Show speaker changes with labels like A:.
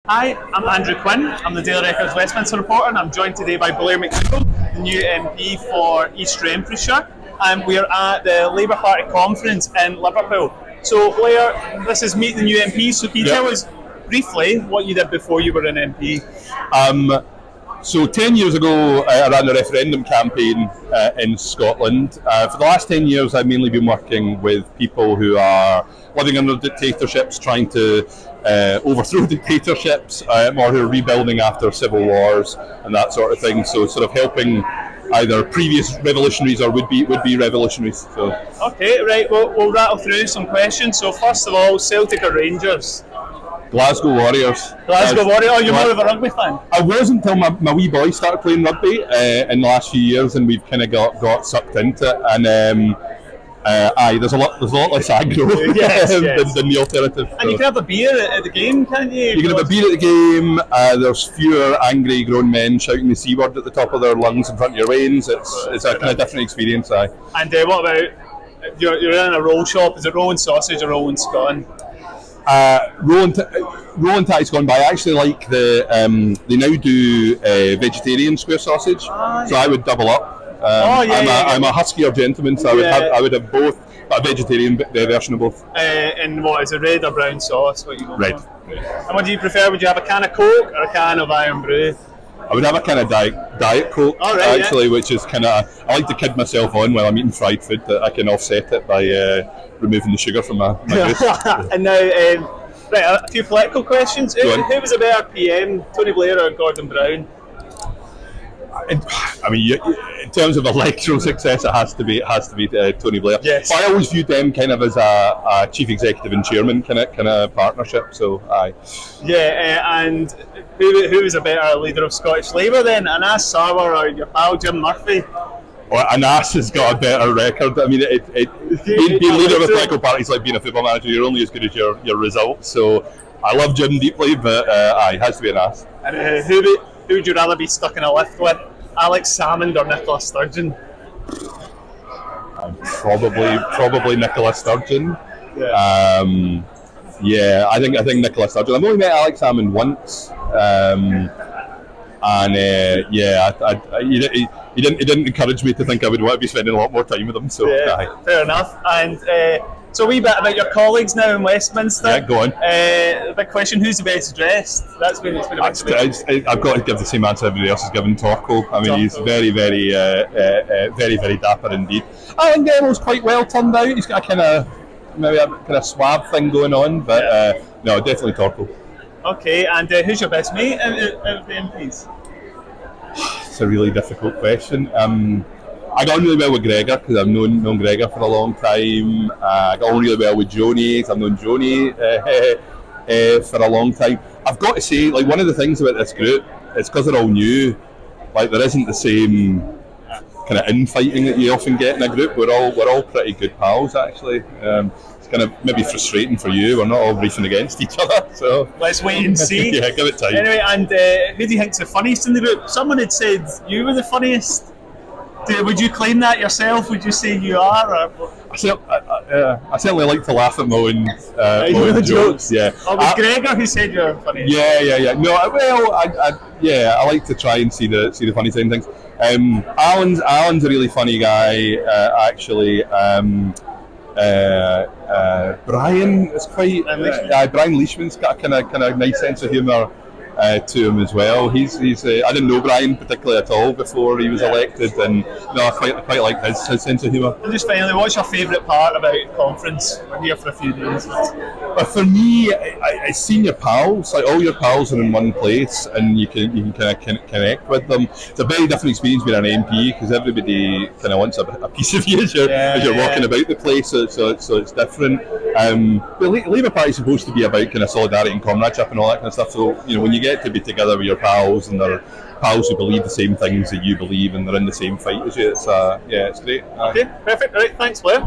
A: Hi, I'm Andrew Quinn. I'm the Daily Record's Westminster reporter, and I'm joined today by Blair McDougall, the new MP for East Renfrewshire. And we are at the Labour Party conference in Liverpool. So, Blair, this is Meet the New MPs. So, can you tell us briefly what you did before you were an MP?
B: So 10 years ago, I ran a referendum campaign in Scotland. For the last 10 years, I've mainly been working with people who are living under dictatorships, trying to overthrow dictatorships, or who are rebuilding after civil wars and that sort of thing. So sort of helping either previous revolutionaries or would-be revolutionaries. So.
A: Okay, right, well, we'll rattle through some questions. So first of all, Celtic or Rangers?
B: Glasgow Warriors.
A: Glasgow Warriors. Oh, you're more of a rugby fan?
B: I was until my wee boy started playing rugby in the last few years, and we've kind of got sucked into it. And there's a lot less aggro than the alternative.
A: And you can have a beer at the game, can't you?
B: You can have a beer at the game. There's fewer angry grown men shouting the C word at the top of their lungs in front of your veins. It's a kind of different experience. And
A: what about you're in a roll shop? Is it rolling sausage or rolling scone?
B: Rolling Tie's gone by. I actually like they now do vegetarian square sausage, so I would double up. I'm a huskier gentleman, so I would have both, but a vegetarian version of both.
A: And what is it, red or brown sauce? What you
B: red.
A: And what do you prefer? Would you have a can of Coke or a can of Iron Brew?
B: I would have a kind of diet Coke, which is kind of, I like to kid myself on while I'm eating fried food that I can offset it by removing the sugar from my juice.
A: And now, a few political questions. Who was a better PM, Tony Blair or Gordon Brown?
B: I mean, in terms of electoral success, it has to be Tony Blair.
A: Yes.
B: But I always viewed them kind of as a chief executive and chairman kind of partnership. So, aye.
A: Yeah, and who was a better leader of Scottish Labour then? Anas Sarwar or your pal Jim Murphy?
B: Well, Anas has got a better record. I mean, being leader of a political party is like being a football manager. You're only as good as your results. So, I love Jim deeply, but it has to be Anas.
A: And who would you rather be stuck in a lift with? Alex Salmond or Nicola Sturgeon?
B: Probably Nicola Sturgeon. I think Nicola Sturgeon. I've only met Alex Salmond once, he didn't encourage me to think I would want to be spending a lot more time with him. So
A: fair enough. And so a wee bit about your colleagues now in Westminster.
B: Yeah, go on.
A: The big question: who's the best dressed? It's been a big debate.
B: I've got to give the same answer everybody else has given. Torco. I mean, he's very, very, very dapper indeed. I think Demo's quite well turned out. He's got maybe a kind of swab thing going on, but no, definitely Torco.
A: Okay, and who's your best mate out of the MPs?
B: It's a really difficult question. I got on really well with Gregor because I've known Gregor for a long time. I got on really well with Joni because I've known Joni for a long time. I've got to say, like, one of the things about this group, it's because they're all new. Like, there isn't the same kind of infighting that you often get in a group. We're all pretty good pals, actually. It's kind of maybe frustrating for you. We're not all briefing against each other. So
A: let's wait and see.
B: Yeah, give it time.
A: Anyway, and who do you think's the funniest in the group? Someone had said you were the funniest. Would you claim that yourself? Would you say you are?
B: I certainly like to laugh at my own jokes. Yeah.
A: Oh, it was Gregor who said you were funny.
B: Yeah. No, well, I like to try and see the funny side of things. Alan's a really funny guy, actually. Brian is quite. Brian Leishman's got a kind of nice sense of humour to him as well. He's I didn't know Brian particularly at all before he was elected, and I quite like his sense of humour.
A: And just finally, what's your favourite part about the conference? We're here for a few days.
B: But for me, it's seeing your pals. Like, all your pals are in one place, and you can kind of connect with them. It's a very different experience being an MP because everybody kind of wants a piece of you as you're walking about the place. So it's different. The Labour Party is supposed to be about kind of solidarity and comradeship and all that kind of stuff. So when you get to be together with your pals and they're pals who believe the same things that you believe and they're in the same fight as you, it's great.
A: Okay, perfect. All right, thanks, Blair.